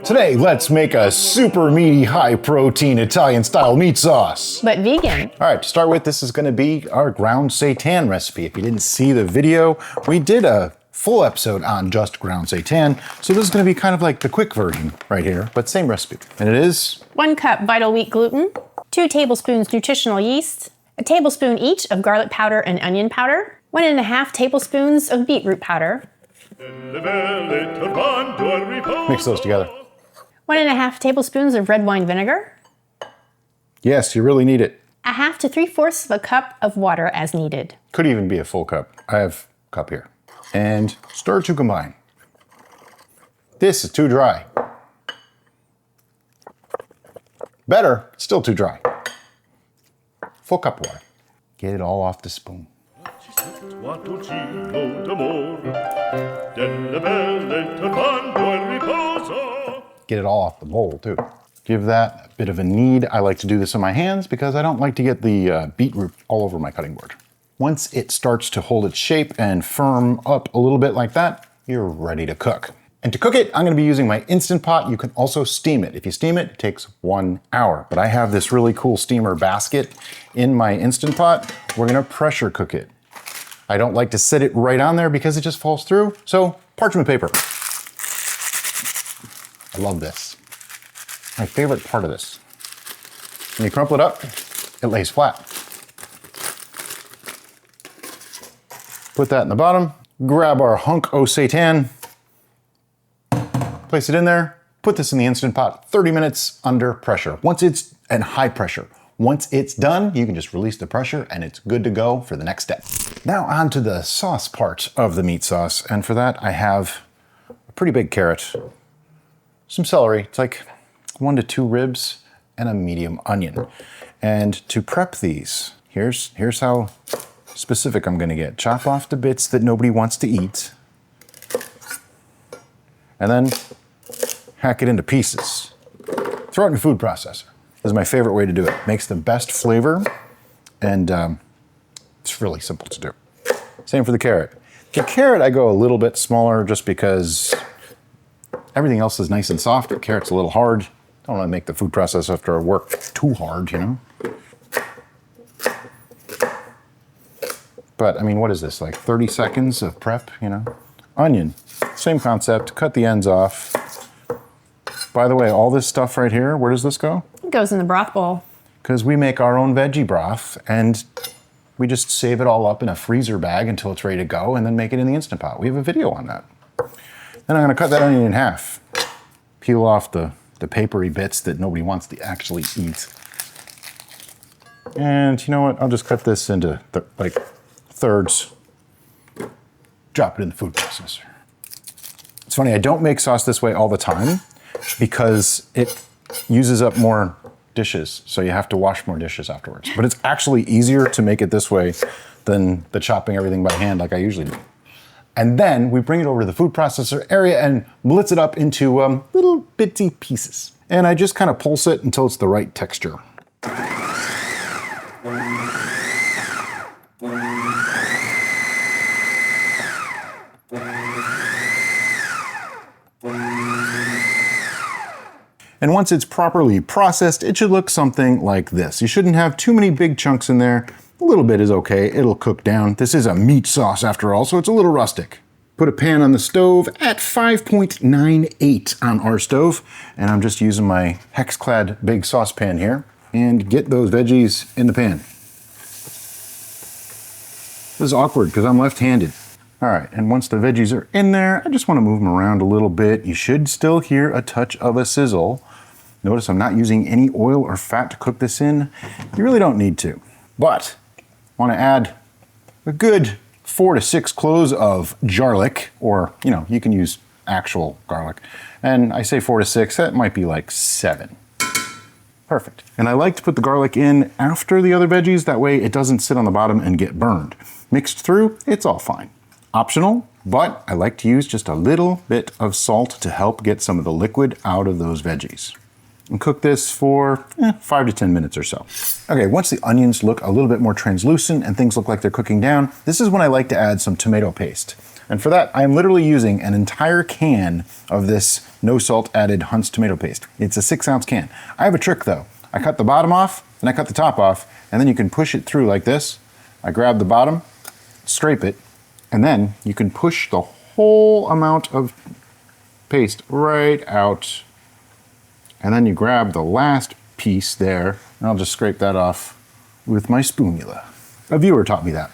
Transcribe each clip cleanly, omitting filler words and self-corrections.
Today, let's make a super meaty, high-protein Italian-style meat sauce. But vegan. All right, to start with, this is gonna be our ground seitan recipe. If you didn't see the video, we did a full episode on just ground seitan, so this is gonna be kind of like the quick version right here, but same recipe. And it is 1 cup vital wheat gluten, 2 tablespoons nutritional yeast, a tablespoon each of garlic powder and onion powder, 1.5 tablespoons of beetroot powder. Mix those together. 1.5 tablespoons of red wine vinegar. Yes, you really need it. 1/2 to 3/4 of a cup of water as needed. Could even be a full cup. I have a cup here. And stir to combine. This is too dry. Better, still too dry. Full cup of water. Get it all off the spoon. Get it all off the bowl too. Give that a bit of a knead. I like to do this on my hands because I don't like to get the beetroot all over my cutting board. Once it starts to hold its shape and firm up a little bit like that, you're ready to cook. And to cook it, I'm gonna be using my Instant Pot. You can also steam it. If you steam it, it takes 1 hour. But I have this really cool steamer basket in my Instant Pot. We're gonna pressure cook it. I don't like to sit it right on there because it just falls through. So parchment paper. I love this. My favorite part of this. When you crumple it up, it lays flat. Put that in the bottom. Grab our hunk o' seitan. Place it in there. Put this in the Instant Pot, 30 minutes under pressure. Once it's at high pressure. Once it's done, you can just release the pressure and it's good to go for the next step. Now on to the sauce part of the meat sauce. And for that, I have a pretty big carrot, some celery, it's like 1 to 2 ribs, and a medium onion. And to prep these, here's how specific I'm gonna get. Chop off the bits that nobody wants to eat, and then hack it into pieces. Throw it in a food processor. This is my favorite way to do it. Makes the best flavor, and it's really simple to do. Same for the carrot. The carrot, I go a little bit smaller just because everything else is nice and soft. The carrot's a little hard. Don't want to make the food process after work too hard, you know? But I mean, what is this, like 30 seconds of prep, you know? Onion, same concept, cut the ends off. By the way, all this stuff right here, where does this go? It goes in the broth bowl. Because we make our own veggie broth and we just save it all up in a freezer bag until it's ready to go and then make it in the Instant Pot. We have a video on that. Then I'm gonna cut that onion in half. Peel off the papery bits that nobody wants to actually eat. And you know what? I'll just cut this into like thirds. Drop it in the food processor. It's funny, I don't make sauce this way all the time because it uses up more dishes, so you have to wash more dishes afterwards. But it's actually easier to make it this way than the chopping everything by hand like I usually do. And then we bring it over to the food processor area and blitz it up into little bitty pieces. And I just kind of pulse it until it's the right texture. And once it's properly processed, it should look something like this. You shouldn't have too many big chunks in there. A little bit is okay, it'll cook down. This is a meat sauce after all, so it's a little rustic. Put a pan on the stove at 5.98 on our stove, and I'm just using my hex-clad big saucepan here, and get those veggies in the pan. This is awkward because I'm left-handed. All right, and once the veggies are in there, I just want to move them around a little bit. You should still hear a touch of a sizzle. Notice I'm not using any oil or fat to cook this in. You really don't need to. But want to add a good 4 to 6 cloves of garlic, or you know, you can use actual garlic. And I say 4 to 6, that might be like 7. Perfect. And I like to put the garlic in after the other veggies, that way it doesn't sit on the bottom and get burned. Mixed through, it's all fine. Optional, but I like to use just a little bit of salt to help get some of the liquid out of those veggies. And cook this for 5 to 10 minutes or so. Okay, once the onions look a little bit more translucent and things look like they're cooking down, this is when I like to add some tomato paste. And for that, I'm literally using an entire can of this no salt added Hunt's tomato paste. It's a 6-ounce can. I have a trick though. I cut the bottom off, and I cut the top off, and then you can push it through like this. I grab the bottom, scrape it, and then you can push the whole amount of paste right out. And then you grab the last piece there, and I'll just scrape that off with my spoonula. A viewer taught me that.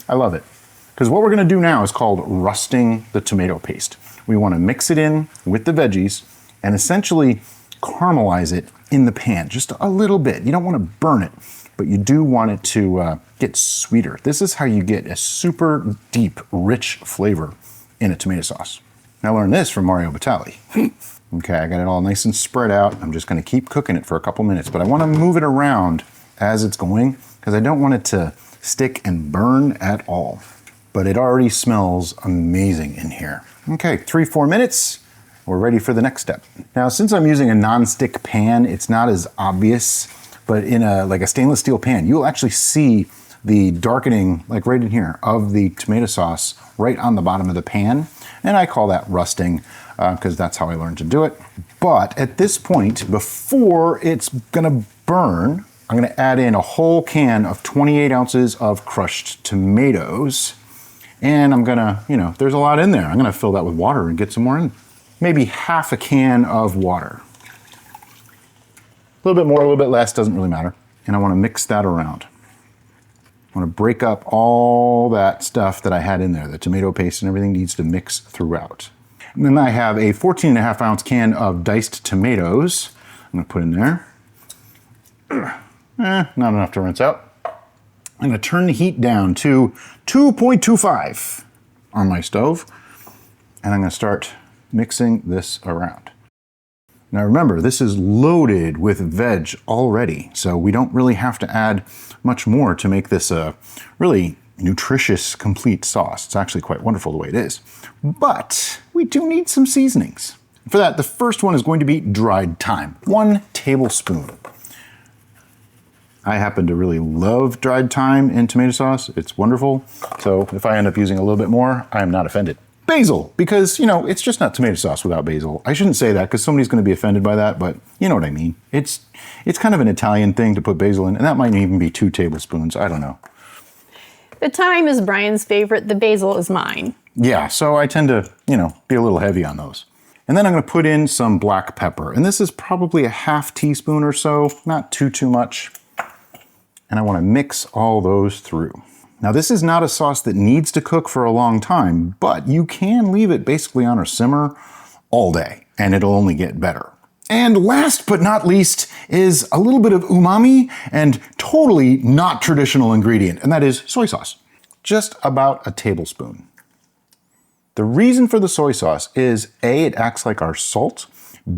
I love it. Because what we're gonna do now is called rusting the tomato paste. We wanna mix it in with the veggies and essentially caramelize it in the pan, just a little bit. You don't wanna burn it, but you do want it to get sweeter. This is how you get a super deep, rich flavor in a tomato sauce. I learned this from Mario Batali. Okay, I got it all nice and spread out. I'm just gonna keep cooking it for a couple minutes, but I wanna move it around as it's going because I don't want it to stick and burn at all. But it already smells amazing in here. Okay, 3-4 minutes. We're ready for the next step. Now, since I'm using a non-stick pan, it's not as obvious, but in like a stainless steel pan, you'll actually see the darkening, like right in here, of the tomato sauce right on the bottom of the pan. And I call that rusting because that's how I learned to do it. But at this point, before it's gonna burn, I'm gonna add in a whole can of 28 ounces of crushed tomatoes. And I'm gonna, there's a lot in there. I'm gonna fill that with water and get some more in. Maybe half a can of water. A little bit more, a little bit less, doesn't really matter. And I wanna mix that around. I wanna break up all that stuff that I had in there. The tomato paste and everything needs to mix throughout. And then I have a 14.5-ounce can of diced tomatoes. I'm gonna put in there. Not enough to rinse out. I'm gonna turn the heat down to 2.25 on my stove, and I'm gonna start mixing this around. Now remember, this is loaded with veg already, so we don't really have to add much more to make this a really nutritious, complete sauce. It's actually quite wonderful the way it is. But we do need some seasonings. For that, the first one is going to be dried thyme, 1 tablespoon. I happen to really love dried thyme in tomato sauce. It's wonderful. So if I end up using a little bit more, I am not offended. Basil, because, it's just not tomato sauce without basil. I shouldn't say that because somebody's going to be offended by that, but you know what I mean. It's kind of an Italian thing to put basil in, and that might even be 2 tablespoons. I don't know. The thyme is Brian's favorite. The basil is mine. Yeah, so I tend to, be a little heavy on those. And then I'm going to put in some black pepper, and this is probably a half teaspoon or so, not too much. And I want to mix all those through. Now this is not a sauce that needs to cook for a long time, but you can leave it basically on a simmer all day and it'll only get better. And last but not least is a little bit of umami and totally not traditional ingredient, and that is soy sauce. Just about a tablespoon. The reason for the soy sauce is A, it acts like our salt,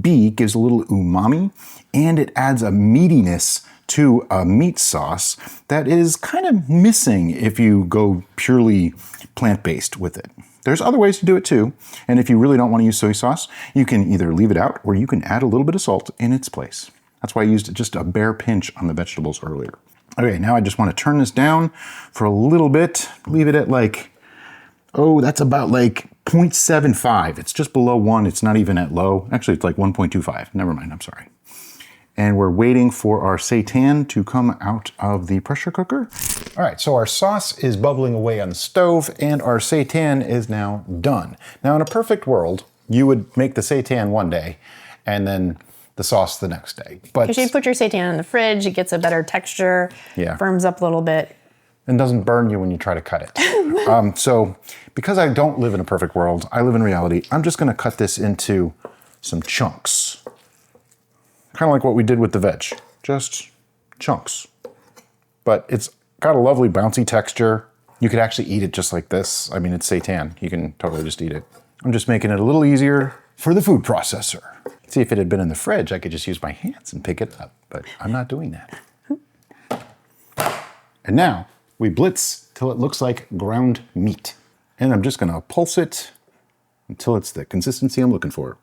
B, gives a little umami, and it adds a meatiness to a meat sauce that is kind of missing if you go purely plant-based with it. There's other ways to do it too, and if you really don't want to use soy sauce, you can either leave it out or you can add a little bit of salt in its place. That's why I used just a bare pinch on the vegetables earlier. Okay, now I just want to turn this down for a little bit, leave it at that's about 0.75. It's just below 1, it's not even at low. Actually, it's 1.25, never mind, I'm sorry. And we're waiting for our seitan to come out of the pressure cooker. All right, so our sauce is bubbling away on the stove and our seitan is now done. Now in a perfect world, you would make the seitan one day and then the sauce the next day. But because you put your seitan in the fridge, it gets a better texture, firms up a little bit. And doesn't burn you when you try to cut it. So because I don't live in a perfect world, I live in reality, I'm just gonna cut this into some chunks. Kind of like what we did with the veg, just chunks. But it's got a lovely bouncy texture. You could actually eat it just like this. I mean, it's seitan, you can totally just eat it. I'm just making it a little easier for the food processor. See, if it had been in the fridge, I could just use my hands and pick it up, but I'm not doing that. And now we blitz till it looks like ground meat. And I'm just gonna pulse it until it's the consistency I'm looking for.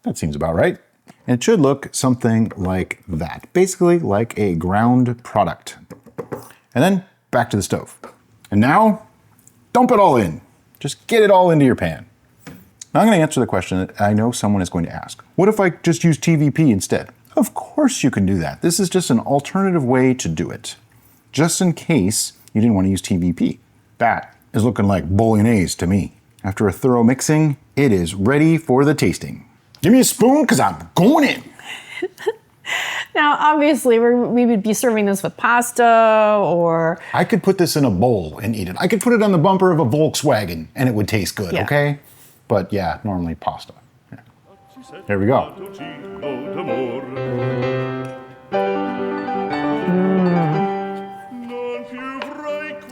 That seems about right. And it should look something like that. Basically like a ground product. And then back to the stove. And now, dump it all in. Just get it all into your pan. Now I'm going to answer the question that I know someone is going to ask. What if I just use TVP instead? Of course you can do that. This is just an alternative way to do it. Just in case you didn't want to use TVP. That is looking like bolognese to me. After a thorough mixing, it is ready for the tasting. Give me a spoon, because I'm going in. Now, obviously, we would be serving this with pasta or... I could put this in a bowl and eat it. I could put it on the bumper of a Volkswagen and it would taste good, okay? But yeah, normally pasta. Yeah. There we go.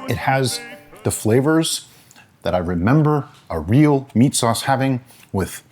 It has the flavors that I remember a real meat sauce having, with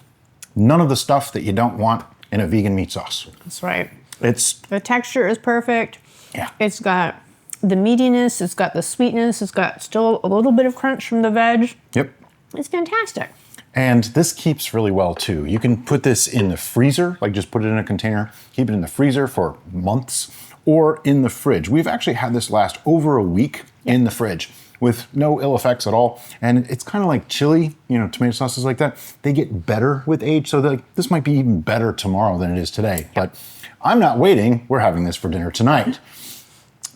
none of the stuff that you don't want in a vegan meat sauce. That's right. The texture is perfect. Yeah. It's got the meatiness, it's got the sweetness, it's got still a little bit of crunch from the veg. Yep. It's fantastic. And this keeps really well too. You can put this in the freezer, like just put it in a container, keep it in the freezer for months, or in the fridge. We've actually had this last over a week in the fridge with no ill effects at all. And it's kind of like chili, you know, tomato sauces like that. They get better with age, so this might be even better tomorrow than it is today. But I'm not waiting. We're having this for dinner tonight.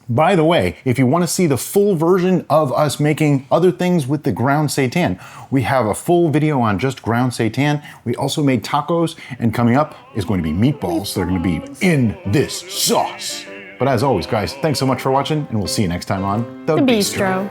By the way, if you want to see the full version of us making other things with the ground seitan, we have a full video on just ground seitan. We also made tacos, and coming up is going to be meatballs that are going to be in this sauce. But as always, guys, thanks so much for watching, and we'll see you next time on The Bistro.